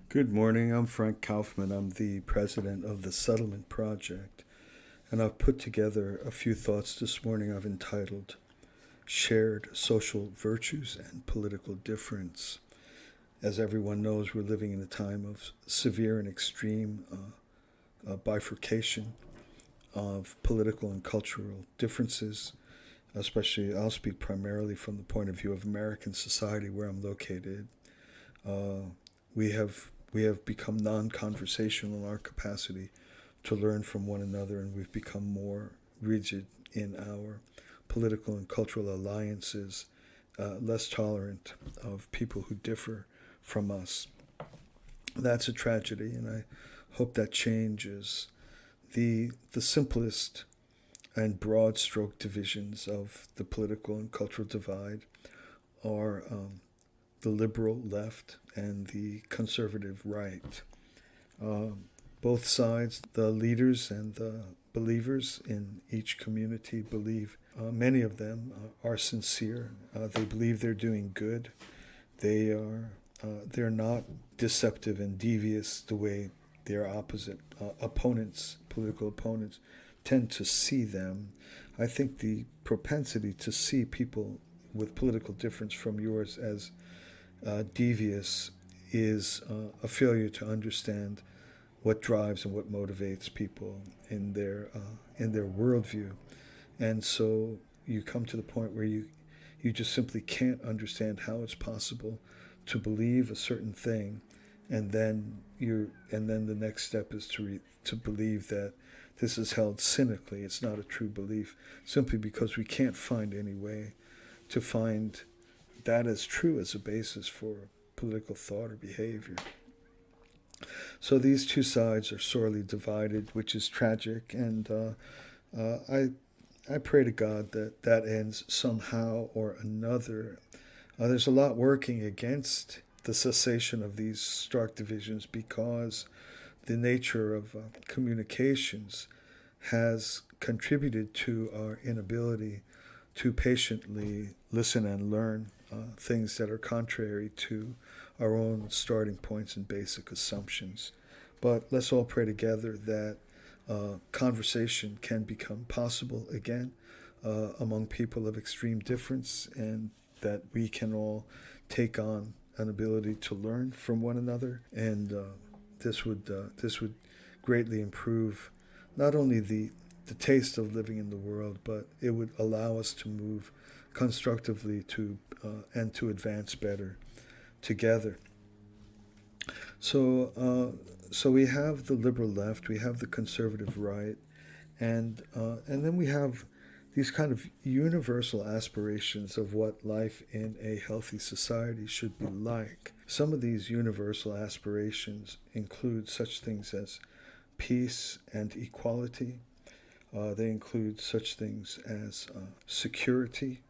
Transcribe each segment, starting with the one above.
Good morning. I'm Frank Kaufmann. I'm the president of the Settlement Project, and I've put together a few thoughts this morning I've entitled Shared Social Virtues and Political Difference. As everyone knows, we're living in a time of severe and extreme bifurcation of political and cultural differences. Especially, I'll speak primarily from the point of view of American society, where I'm located. Uh, we have become non-conversational in our capacity to learn from one another, and we've become more rigid in our political and cultural alliances, less tolerant of people who differ from us. That's a tragedy, and I hope that changes. The simplest and broad stroke divisions of the political and cultural divide are the liberal left and the conservative right. Um, Both sides, the leaders and the believers in each community believe, many of them are sincere. They believe they're doing good. They're not deceptive and devious the way their opposite opponents, political opponents, tend to see them. I think the propensity to see people with political difference from yours as devious is a failure to understand what drives and what motivates people in their worldview, and so you come to the point where you just simply can't understand how it's possible to believe a certain thing, and then the next step is to believe that this is held cynically. It's not a true belief, simply because we can't find any way to find that as true as a basis for political thought or behavior. So these two sides are sorely divided, which is tragic, and I pray to God that that ends somehow or another. There's a lot working against the cessation of these stark divisions because the nature of communications has contributed to our inability to patiently listen and learn things that are contrary to our own starting points and basic assumptions. But let's all pray together that conversation can become possible again among people of extreme difference, and that we can all take on an ability to learn from one another, and this would greatly improve not only the taste of living in the world, but it would allow us to move constructively to and to advance better together. So we have the liberal left, we have the conservative right, and then we have these kind of universal aspirations of what life in a healthy society should be like. Some of these universal aspirations include such things as peace and equality. They include such things as security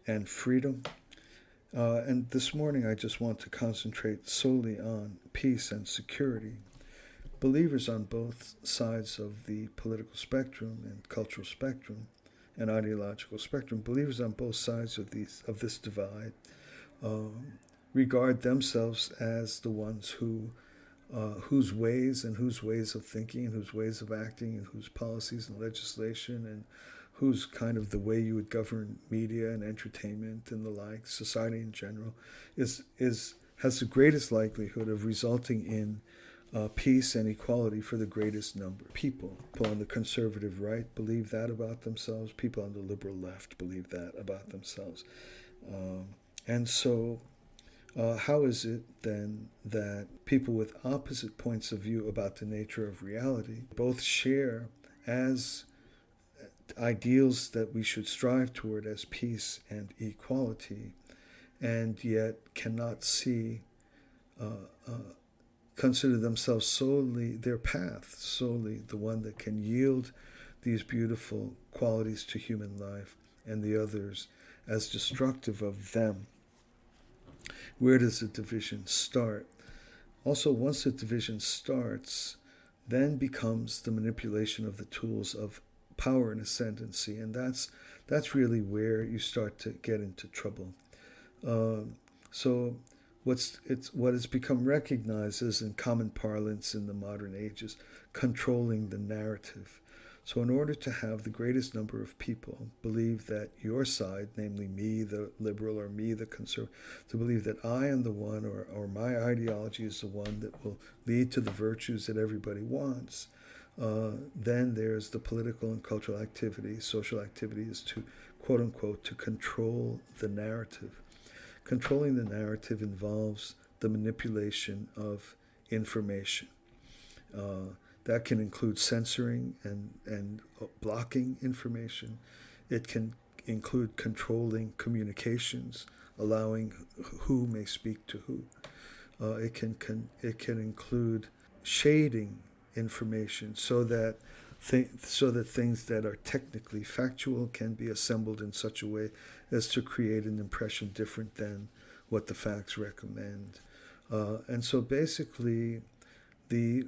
and freedom. And this morning, I just want to concentrate solely on peace and security. Believers on both sides of the political spectrum and cultural spectrum and ideological spectrum, believers on both sides of this divide, regard themselves as the ones whose ways of thinking and whose ways of acting and whose policies and legislation and whose kind of the way you would govern media and entertainment and the like, society in general, is has the greatest likelihood of resulting in peace and equality for the greatest number of people. People on the conservative right believe that about themselves. People on the liberal left believe that about themselves. And so how is it then that people with opposite points of view about the nature of reality both share as ideals that we should strive toward as peace and equality, and yet cannot see, consider themselves solely their path, solely the one that can yield these beautiful qualities to human life, and the others as destructive of them? Where does the division start? Also, once the division starts, then becomes the manipulation of the tools of power and ascendancy, and that's really where you start to get into trouble. So what has become recognized as, in common parlance in the modern ages, controlling the narrative. So in order to have the greatest number of people believe that your side, namely me, the liberal, or me, the conservative, to believe that I am the one, or my ideology is the one that will lead to the virtues that everybody wants, then there's the political and cultural activity, social activity, is to, quote unquote, to control the narrative. Controlling the narrative involves the manipulation of information. That can include censoring and blocking information. It can include controlling communications, allowing who may speak to who. It can include shading information so that things that are technically factual can be assembled in such a way as to create an impression different than what the facts recommend. And so basically, the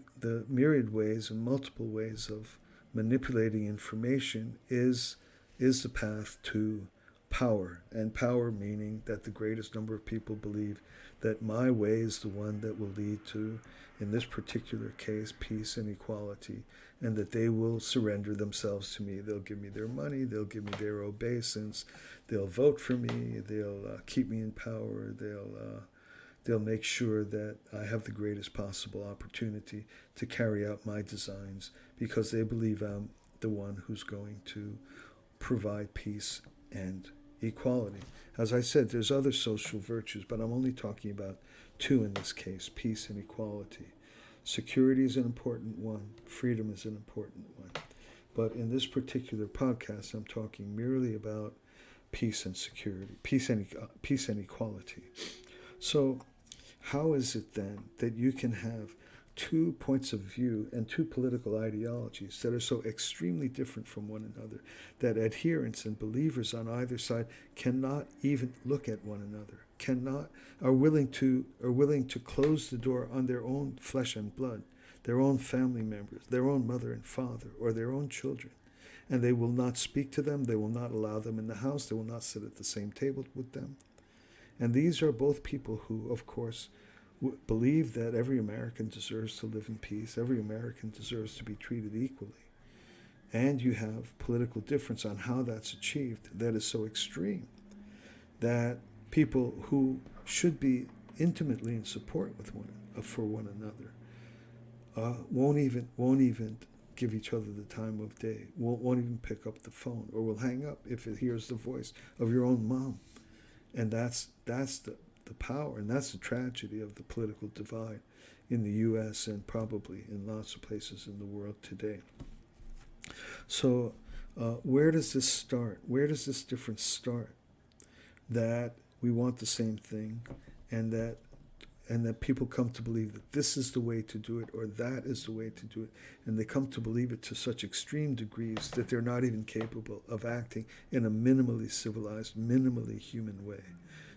myriad ways and multiple ways of manipulating information is the path to power. And power meaning that the greatest number of people believe that my way is the one that will lead to, in this particular case, peace and equality, and that they will surrender themselves to me. They'll give me their money, they'll give me their obeisance, they'll vote for me, they'll keep me in power, they'll make sure that I have the greatest possible opportunity to carry out my designs, because they believe I'm the one who's going to provide peace and equality. As I said, there's other social virtues, but I'm only talking about two in this case: peace and equality. Security is an important one. Freedom is an important one. But in this particular podcast, I'm talking merely about peace and security, peace and equality. So how is it then that you can have two points of view and two political ideologies that are so extremely different from one another that adherents and believers on either side cannot even look at one another, are willing to close the door on their own flesh and blood, their own family members, their own mother and father, or their own children, and they will not speak to them, they will not allow them in the house, they will not sit at the same table with them. And these are both people who, of course, believe that every American deserves to live in peace, every American deserves to be treated equally. And you have political difference on how that's achieved that is so extreme that people who should be intimately in support with for one another won't even give each other the time of day, won't even pick up the phone, or will hang up if it hears the voice of your own mom. And that's the power, and that's the tragedy of the political divide in the U.S. and probably in lots of places in the world today. So where does this start? Where does this difference start? That we want the same thing, and that people come to believe that this is the way to do it, or that is the way to do it, and they come to believe it to such extreme degrees that they're not even capable of acting in a minimally civilized, minimally human way.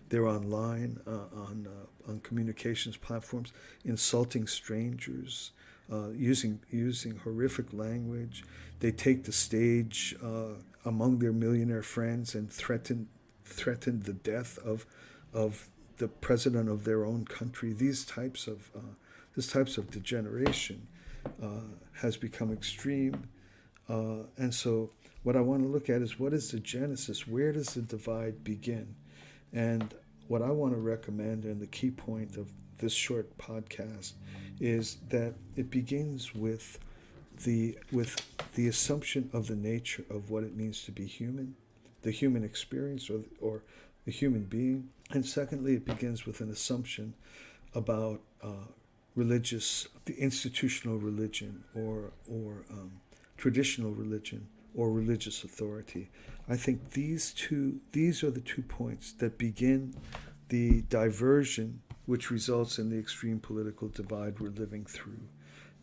They're online, on communications platforms, insulting strangers, using horrific language. They take the stage among their millionaire friends and threaten the death of the president of their own country. This types of degeneration has become extreme, and so what I want to look at is, what is the genesis? Where does the divide begin? And what I want to recommend, and the key point of this short podcast, is that it begins with the assumption of the nature of what it means to be human, the human experience, or the human being. And secondly, it begins with an assumption about the institutional religion, or traditional religion, or religious authority. I think these are the 2 points that begin the diversion which results in the extreme political divide we're living through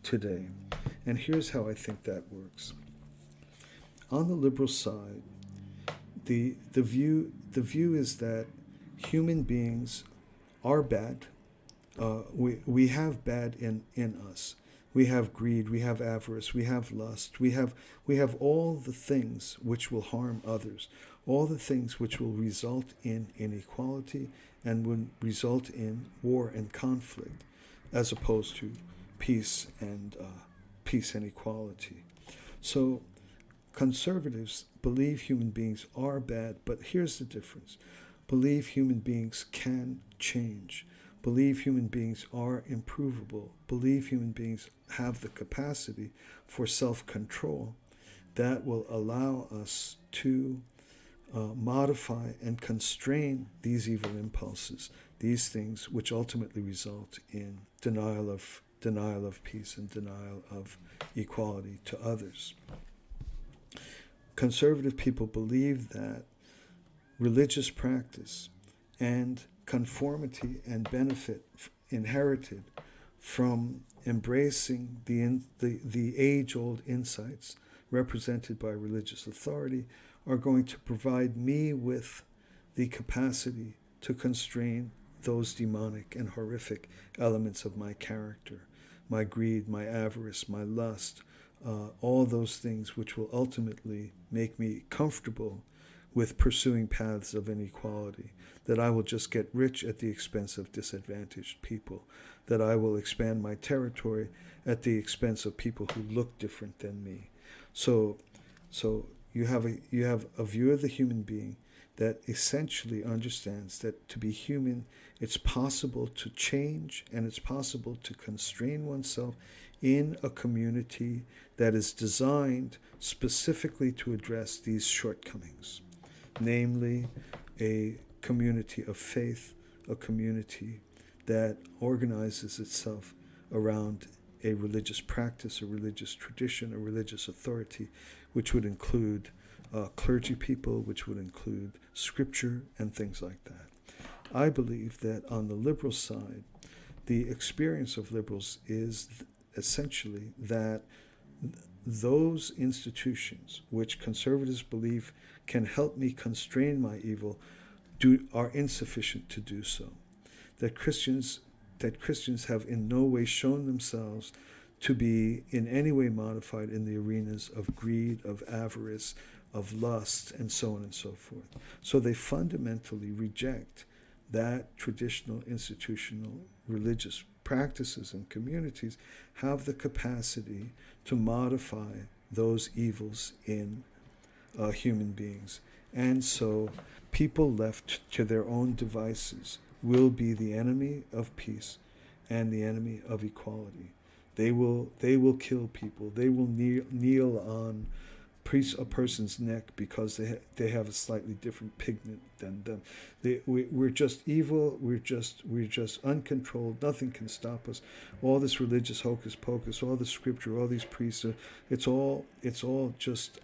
today. And here's how I think that works. On the liberal side, the view is that human beings are bad. We have bad in us. We have greed, we have avarice, we have lust, we have all the things which will harm others, all the things which will result in inequality and would result in war and conflict, as opposed to peace and equality. So conservatives believe human beings are bad, but here's the difference. Believe human beings can change. Believe human beings are improvable. Believe human beings have the capacity for self-control that will allow us to modify and constrain these evil impulses, these things which ultimately result in denial of peace and denial of equality to others. Conservative people believe that religious practice and conformity and benefit inherited from embracing the age-old insights represented by religious authority are going to provide me with the capacity to constrain those demonic and horrific elements of my character, my greed, my avarice, my lust, all those things which will ultimately make me comfortable with pursuing paths of inequality, that I will just get rich at the expense of disadvantaged people, that I will expand my territory at the expense of people who look different than me. So you have a view of the human being that essentially understands that to be human, it's possible to change and it's possible to constrain oneself in a community that is designed specifically to address these shortcomings, namely a community of faith, a community that organizes itself around a religious practice, a religious tradition, a religious authority, which would include clergy people, which would include scripture and things like that. I believe that on the liberal side, the experience of liberals is essentially that those institutions which conservatives believe can help me constrain my evil are insufficient to do so. That Christians have in no way shown themselves to be in any way modified in the arenas of greed, of avarice, of lust, and so on and so forth. So they fundamentally reject that traditional institutional religious practices and communities have the capacity to modify those evils in human beings. And so people left to their own devices will be the enemy of peace and the enemy of equality. They will kill people. They will kneel on a person's neck because they have a slightly different pigment than them. We're just evil. We're just uncontrolled. Nothing can stop us. All this religious hocus pocus, all the scripture, all these priests, it's all just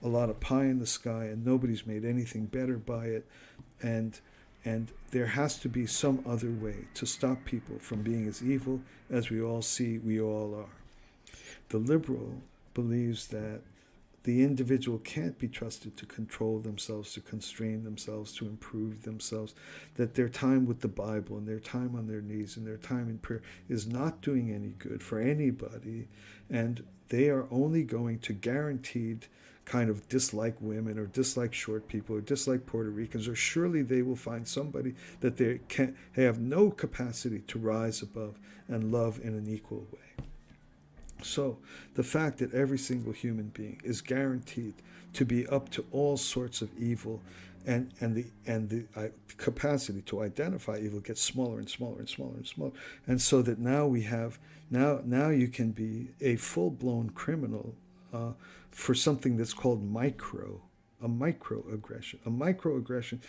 a lot of pie in the sky, and nobody's made anything better by it. And there has to be some other way to stop people from being as evil as we all see we all are. The liberal believes that the individual can't be trusted to control themselves, to constrain themselves, to improve themselves, that their time with the Bible and their time on their knees and their time in prayer is not doing any good for anybody, and they are only going to guaranteed kind of dislike women or dislike short people or dislike Puerto Ricans, or surely they will find somebody that they have no capacity to rise above and love in an equal way. So the fact that every single human being is guaranteed to be up to all sorts of evil, and the capacity to identify evil gets smaller and smaller and smaller and smaller, and so that now you can be a full-blown criminal for something that's called a microaggression. A microaggression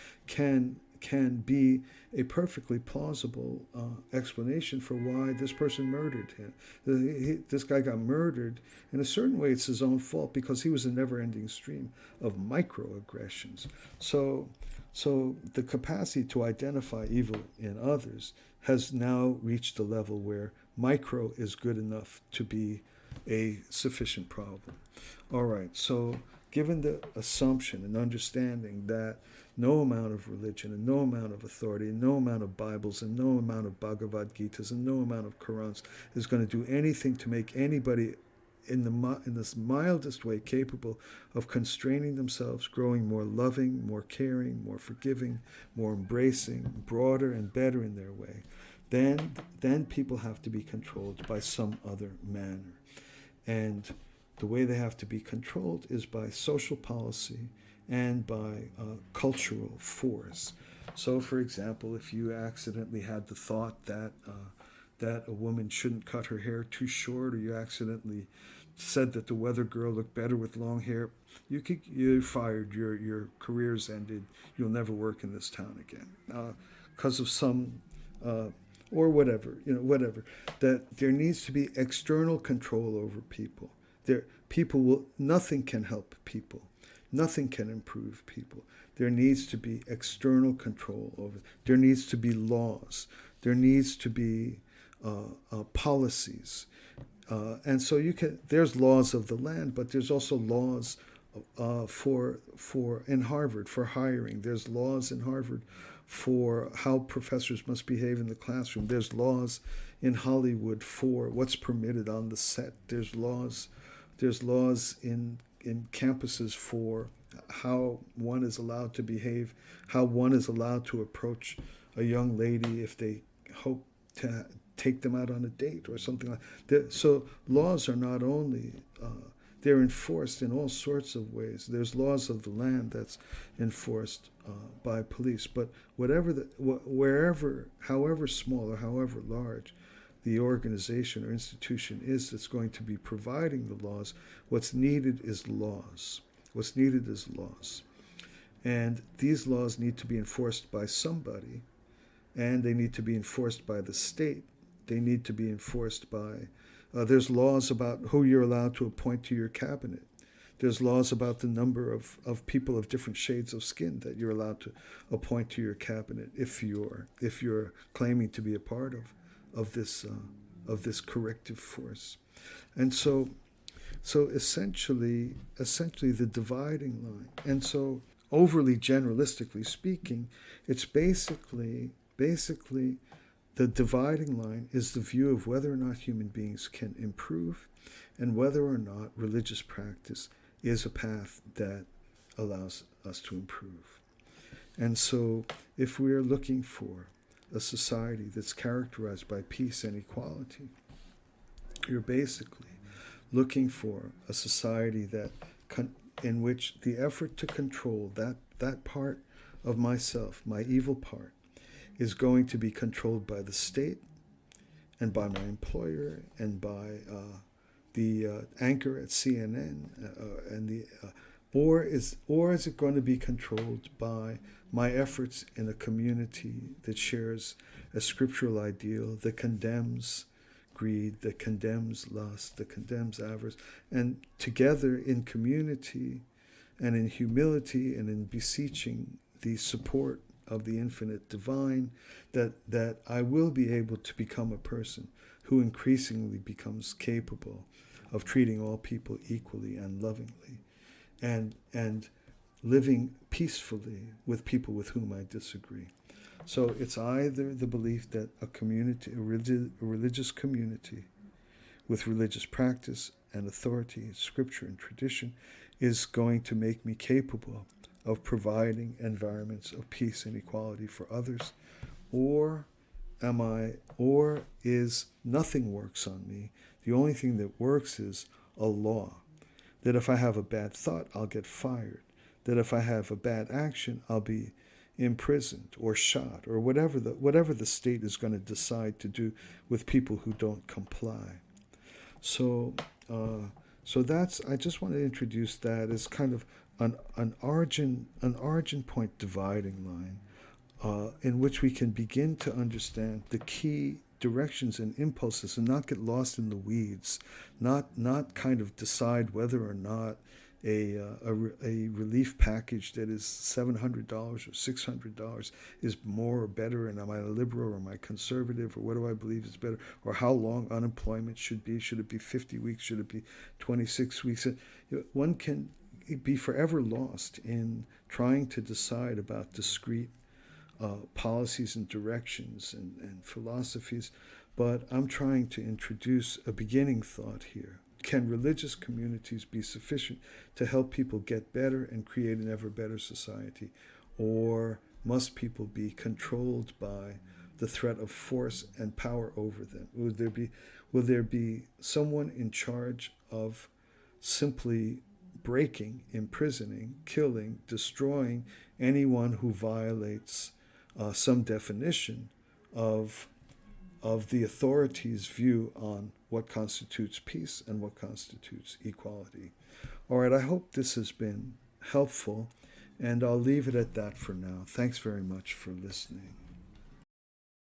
can be a perfectly plausible explanation for why this person murdered him. This guy got murdered. In a certain way, it's his own fault because he was a never-ending stream of microaggressions. So the capacity to identify evil in others has now reached a level where micro is good enough to be a sufficient problem. All right, so given the assumption and understanding that no amount of religion and no amount of authority and no amount of Bibles and no amount of Bhagavad Gitas and no amount of Qurans is going to do anything to make anybody in this mildest way, capable of constraining themselves, growing more loving, more caring, more forgiving, more embracing, broader and better in their way, then people have to be controlled by some other manner. And the way they have to be controlled is by social policy and by cultural force. So, for example, if you accidentally had the thought that a woman shouldn't cut her hair too short, or you accidentally said that the weather girl looked better with long hair, you're fired. Your career's ended. You'll never work in this town again because of some or whatever, whatever. That there needs to be external control over people. Nothing can help people. Nothing can improve people. There needs to be external control over. There needs to be laws. There needs to be policies. And so there's laws of the land, but there's also laws in Harvard for hiring. There's laws in Harvard for how professors must behave in the classroom. There's laws in Hollywood for what's permitted on the set. There's laws in campuses for how one is allowed to behave, how one is allowed to approach a young lady if they hope to take them out on a date or something like that. So laws are not only, they're enforced in all sorts of ways. There's laws of the land that's enforced by police. But however small or however large the organization or institution is that's going to be providing the laws, what's needed is laws. What's needed is laws. And these laws need to be enforced by somebody, and they need to be enforced by the state. They need to be enforced by, there's laws about who you're allowed to appoint to your cabinet. There's laws about the number of people of different shades of skin that you're allowed to appoint to your cabinet if you're claiming to be a part of this corrective force. And so essentially the dividing line. And so overly generalistically speaking, it's basically the dividing line is the view of whether or not human beings can improve and whether or not religious practice is a path that allows us to improve. And so if we're looking for a society that's characterized by peace and equality, you're basically looking for a society in which the effort to control that part of myself, my evil part, is going to be controlled by the state and by my employer and by the anchor at CNN, or is it going to be controlled by my efforts in a community that shares a scriptural ideal that condemns greed, that condemns lust, that condemns avarice, and together in community and in humility and in beseeching the support of the infinite divine, that I will be able to become a person who increasingly becomes capable of treating all people equally and lovingly, and living peacefully with people with whom I disagree. So it's either the belief that a religious community with religious practice and authority, scripture and tradition, is going to make me capable of providing environments of peace and equality for others, or is nothing works on me. The only thing that works is a law. That if I have a bad thought, I'll get fired. That if I have a bad action, I'll be imprisoned or shot, or whatever the state is going to decide to do with people who don't comply. So that's, I just want to introduce that as kind of an origin point dividing line, in which we can begin to understand the key directions and impulses and not get lost in the weeds, not kind of decide whether or not a relief package that is $700 or $600 is more or better, and am I a liberal or am I conservative, or what do I believe is better, or how long unemployment should be. Should it be 50 weeks? Should it be 26 weeks? One can be forever lost in trying to decide about discrete policies and directions and philosophies, but I'm trying to introduce a beginning thought here. can religious communities be sufficient to help people get better and create an ever better society? Or must people be controlled by the threat of force and power over them? Will there be someone in charge of simply breaking, imprisoning, killing, destroying anyone who violates some definition of the authorities' view on what constitutes peace and what constitutes equality? All right, I hope this has been helpful, and I'll leave it at that for now. Thanks very much for listening.